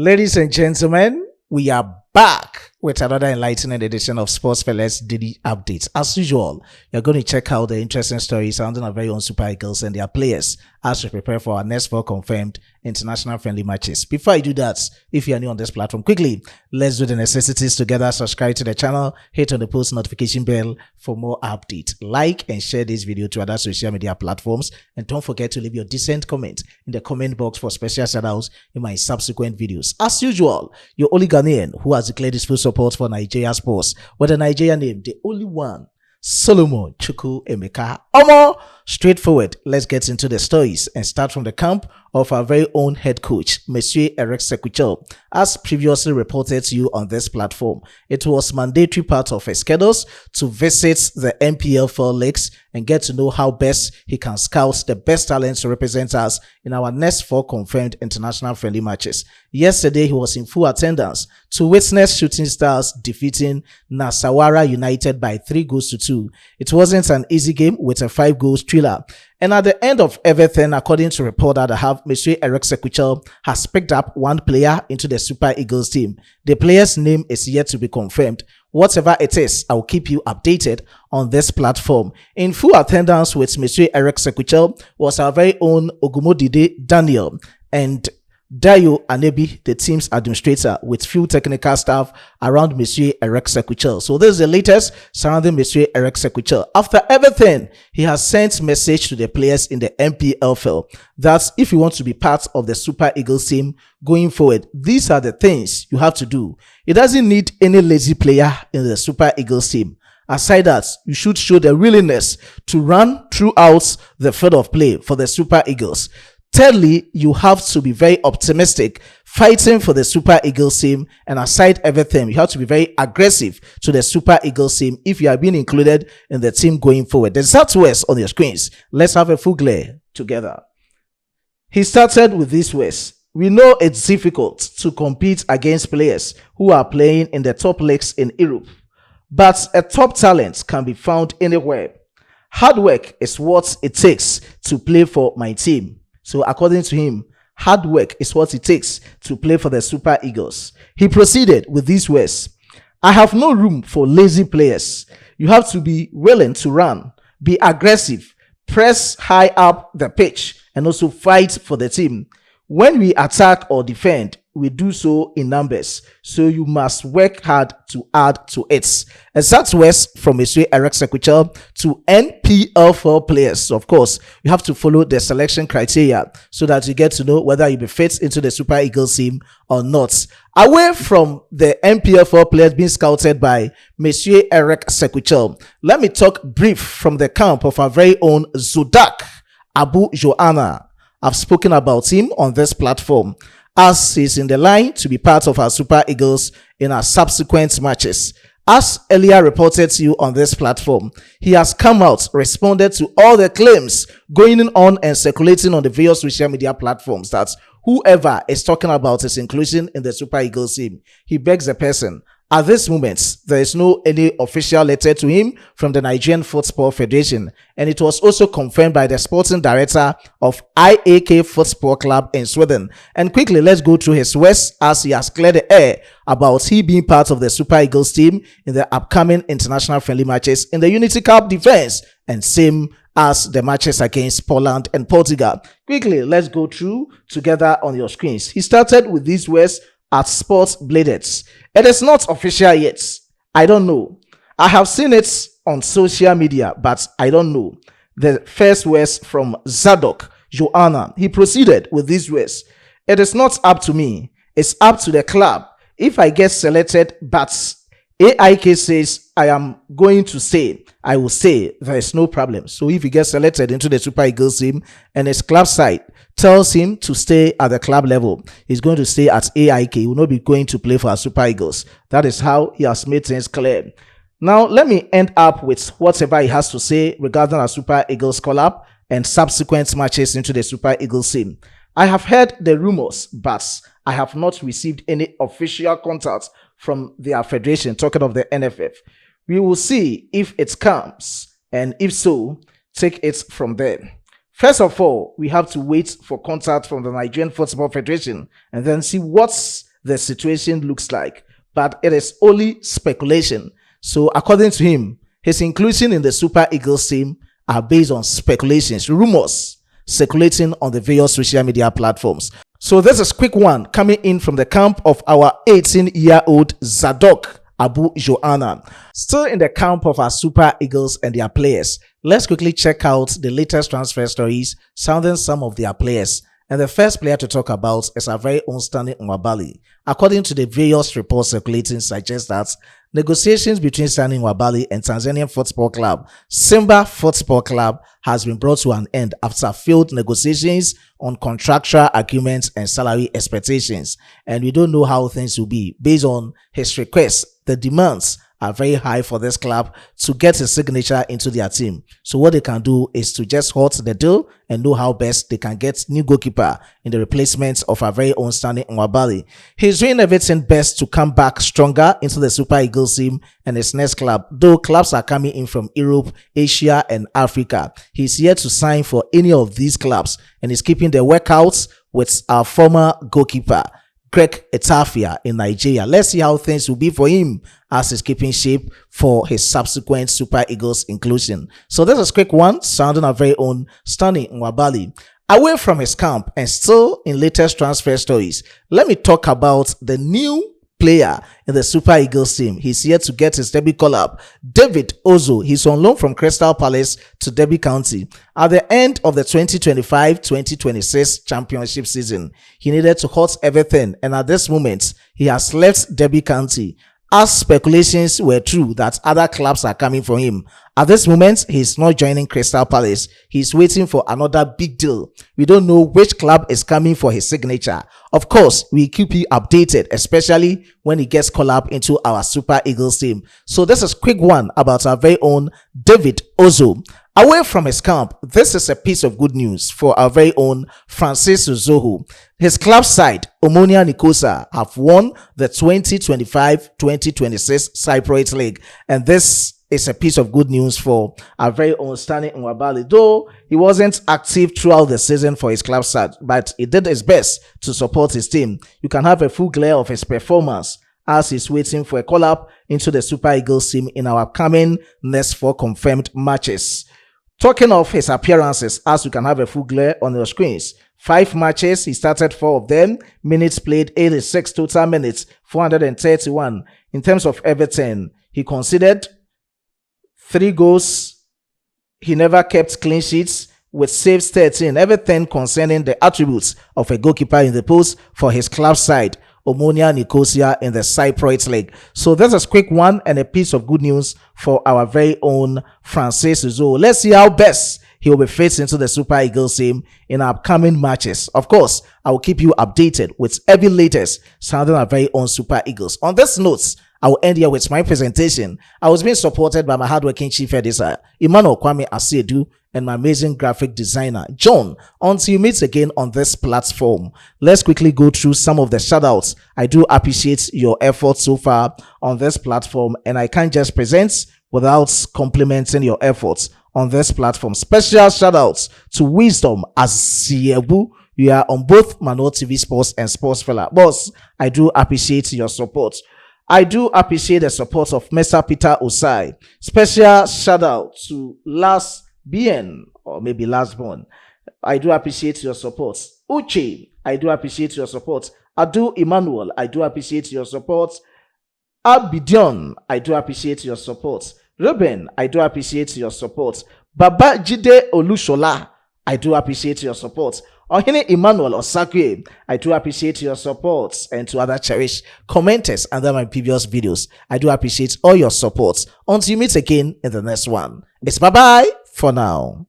Ladies and gentlemen, we are back with another enlightening edition of Sports Fellas Daily Updates. As usual, you're going to check out the interesting stories surrounding our very own Super Eagles and their players as we prepare for our next 4 confirmed international friendly matches. Before I do that, if you're new on this platform, quickly, let's do the necessities together. Subscribe to the channel, hit on the post notification bell for more updates. Like and share this video to other social media platforms. And don't forget to leave your decent comment in the comment box for special shoutouts in my subsequent videos. As usual, your only Ghanaian who has declared his full support for Nigeria sports with the Nigerian name, the only one, Solomon Chukwu Emeka. Omo, straightforward. Let's get into the stories and start from the camp of our very own head coach, Monsieur Eric Sequichel. As previously reported to you on this platform, it was mandatory part of his schedules to visit the MPL 4 leagues and get to know how best he can scout the best talents to represent us in our next 4 confirmed international friendly matches. Yesterday, he was in full attendance to witness Shooting Stars defeating Nasarawa United by 3-2. It wasn't an easy game with a 5-goal thriller. And at the end of everything, according to report that I have, Monsieur Eric Sequichel has picked up one player into the Super Eagles team. The player's name is yet to be confirmed. Whatever it is, I'll keep you updated on this platform. In full attendance with Monsieur Eric Sequichel was our very own Ogumodide Daniel and Dayo Anebi, the team's administrator, with few technical staff around Monsieur Eric Sequichel. So this is the latest surrounding Monsieur Eric Sequichel. After everything, he has sent message to the players in the MPLFL that if you want to be part of the Super Eagles team going forward, these are the things you have to do. It doesn't need any lazy player in the Super Eagles team. Aside that, you should show the willingness to run throughout the field of play for the Super Eagles. Thirdly, you have to be very optimistic, fighting for the Super Eagles team, and aside everything, you have to be very aggressive to the Super Eagles team if you are being included in the team going forward. The Southwest on your screens. Let's have a full glare together. He started with these words. We know it's difficult to compete against players who are playing in the top leagues in Europe, but a top talent can be found anywhere. Hard work is what it takes to play for my team. So according to him, hard work is what it takes to play for the Super Eagles. He proceeded with these words. I have no room for lazy players. You have to be willing to run, be aggressive, press high up the pitch, and also fight for the team. When we attack or defend, we do so in numbers. So you must work hard to add to it. Exact words from Monsieur Eric Sequichel to NPL4 players. So of course, you have to follow the selection criteria so that you get to know whether you be fit into the Super Eagles team or not. Away from the NPL4 players being scouted by Monsieur Eric Sequichel, let me talk brief from the camp of our very own Zadok Abu Joanna. I've spoken about him on this platform, as he's in the line to be part of our Super Eagles in our subsequent matches. As earlier reported to you on this platform, he has come out, responded to all the claims going on and circulating on the various social media platforms that whoever is talking about his inclusion in the Super Eagles team, he begs the person. At this moment, there is no any official letter to him from the Nigerian Football Federation, and it was also confirmed by the sporting director of IAK Football Club in Sweden. And quickly, let's go through his words as he has cleared the air about he being part of the Super Eagles team in the upcoming international friendly matches in the Unity Cup defense, and same as the matches against Poland and Portugal. Quickly, let's go through together on your screens. He started with these words at Sports Bladed. It is not official yet. I don't know. I have seen it on social media, but I don't know. The first words from Zadok Joanna. He proceeded with these words. It is not up to me. It's up to the club. If I get selected, but AIK says I am going to stay, I will stay. There is no problem. So if he gets selected into the Super Eagles team and his club side tells him to stay at the club level, he's going to stay at AIK. He will not be going to play for our Super Eagles. That is how he has made things clear. Now, let me end up with whatever he has to say regarding our Super Eagles call-up and subsequent matches into the Super Eagles team. I have heard the rumors, but I have not received any official contact from their federation, talking of the NFF. We will see if it comes, and if so, take it from there. First of all, we have to wait for contact from the Nigerian Football Federation and then see what the situation looks like, but it is only speculation. So according to him, his inclusion in the Super Eagles team are based on speculations, rumors circulating on the various social media platforms. So this is quick one coming in from the camp of our 18-year-old Zadok Abu Joanna. Still in the camp of our Super Eagles and their players, let's quickly check out the latest transfer stories sounding some of their players. And the first player to talk about is our very own Players-Nwabali. According to the various reports circulating, suggest that negotiations between Players-Nwabali and Tanzanian Football Club, Simba Football Club, has been brought to an end after failed negotiations on contractual agreements and salary expectations. And we don't know how things will be. Based on his request, the demands are very high for this club to get his signature into their team. So what they can do is to just halt the deal and know how best they can get new goalkeeper in the replacement of our very own Players-Nwabali. He's doing everything best to come back stronger into the Super Eagles team and his next club, though clubs are coming in from Europe, Asia and Africa. He's yet to sign for any of these clubs and is keeping the workouts with our former goalkeeper Greg Etafia in Nigeria. Let's see how things will be for him as he's keeping shape for his subsequent Super Eagles inclusion. So this is quick one sounding our very own Players-Nwabali. Away from his camp and still in latest transfer stories, let me talk about the new player in the Super Eagles team. He's here to get his debut call-up. David Uzoho. He's on loan from Crystal Palace to Derby County. At the end of the 2025-2026 championship season, he needed to halt everything, and at this moment, he has left Derby County. As speculations were true that other clubs are coming for him, at this moment, he's not joining Crystal Palace. He's waiting for another big deal. We don't know which club is coming for his signature. Of course, we keep you updated, especially when he gets called up into our Super Eagles team. So this is quick one about our very own David Uzoho. Away from his camp, this is a piece of good news for our very own Uzoho. His club side, Omonia Nicosia, have won the 2025-2026 Cypriot League, and this is a piece of good news for our very own Players-Nwabali. Though he wasn't active throughout the season for his club side, but he did his best to support his team. You can have a full glare of his performance as he's waiting for a call-up into the Super Eagles team in our upcoming next 4 confirmed matches. Talking of his appearances, as you can have a full glare on your screens, 5 matches, he started 4 of them, minutes played 86, total minutes 431. In terms of everything, he conceded 3 goals, he never kept clean sheets, with saves 13, everything concerning the attributes of a goalkeeper in the post for his club side, Omonia Nicosia, in the Cypriot League. So this is quick one and a piece of good news for our very own Uzoho. Let's see how best he will be fit into the Super Eagles team in our upcoming matches. Of course, I will keep you updated with every latest sounding our very own Super Eagles. On this note, I will end here with my presentation. I was being supported by my hardworking chief editor, Emmanuel Kwame Asiedu, and my amazing graphic designer, John. Until you meet again on this platform, let's quickly go through some of the shoutouts. I do appreciate your efforts so far on this platform, and I can't just present without complimenting your efforts on this platform. Special shoutouts to Wisdom Asiebu. You are on both Manual TV Sports and Sports Fella. Boss, I do appreciate your support. I do appreciate the support of Mr. Peter Osai. Special shout out to Last BN, or maybe Last Born. I do appreciate your support. Uche, I do appreciate your support. Adu Emmanuel, I do appreciate your support. Abidion, I do appreciate your support. Ruben, I do appreciate your support. Baba Jide Olushola, I do appreciate your support. Ohene Emmanuel Osakwe, I do appreciate your support. And to other cherished commenters under my previous videos, I do appreciate all your support. Until you meet again in the next one, it's bye-bye for now.